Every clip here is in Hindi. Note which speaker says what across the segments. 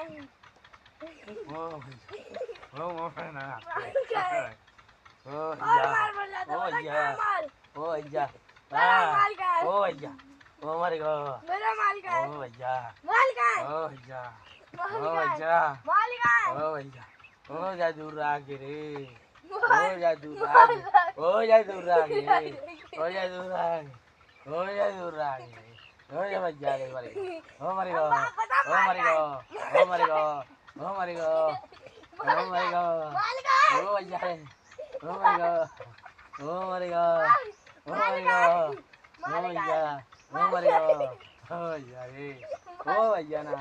Speaker 1: ओ मोफना ओ या ओ या ओ या ओ मर गो
Speaker 2: मेरा माल का है
Speaker 1: ओ या
Speaker 2: माल का है
Speaker 1: ओ या
Speaker 2: माल
Speaker 1: ओ
Speaker 2: का है
Speaker 1: या
Speaker 2: माल का है
Speaker 1: ओ या ओ जा दूर आगे रे ओ जा दूर आगे ओ जा दूर आगे ओ जा दूर आगे ओ जा दूर आगे ओ जा भैया रे मर गो ओ मर गो ओ मर गो ओ मर गो ओ मर गो ओ मर गो
Speaker 2: माल का है
Speaker 1: ओ भैया रे ओ मर गो ओ मर गो ओ मर गो ओ भैया ओ मर गो ओ भैया रे ओ भैया ना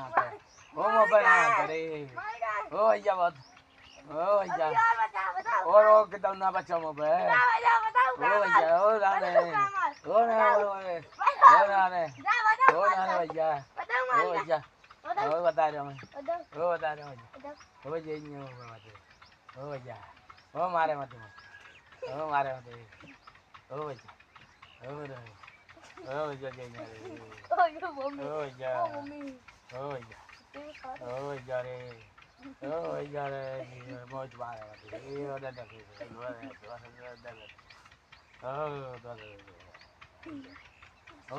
Speaker 1: ओ मोबाइल ना करे
Speaker 2: माल का है
Speaker 1: ओ भैया बहुत ओ भैया
Speaker 2: अभी और बताओ
Speaker 1: और वो कितना ना बच्चा मोबाइल
Speaker 2: बताओ
Speaker 1: ओ भैया ओ राने ओ ना ओ राने ओ राने भैया
Speaker 2: बताओ
Speaker 1: ओ भैया ओ बता रहा हूँ
Speaker 2: बताओ
Speaker 1: ओ बता रहा हूँ ओ ये नहीं हो मत ओ भैया ओ मारे मत ओ मारे मत ओ भैया ओ रे ओ भैया ये नहीं
Speaker 2: ओ ये मम्मी
Speaker 1: ओ भैया
Speaker 2: ओ मम्मी
Speaker 1: ओ भैया ओ भैया रे ओ भैया रे मौज मारे मत ये ओ दे दे ओ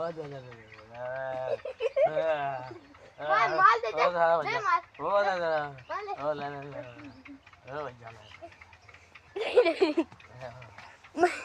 Speaker 1: दे दे
Speaker 2: माल दे दे
Speaker 1: ओ सारा
Speaker 2: दे
Speaker 1: भैया
Speaker 2: माल
Speaker 1: ओ दे दे
Speaker 2: माल
Speaker 1: ओ ले ले ओ भैया ले
Speaker 2: नहीं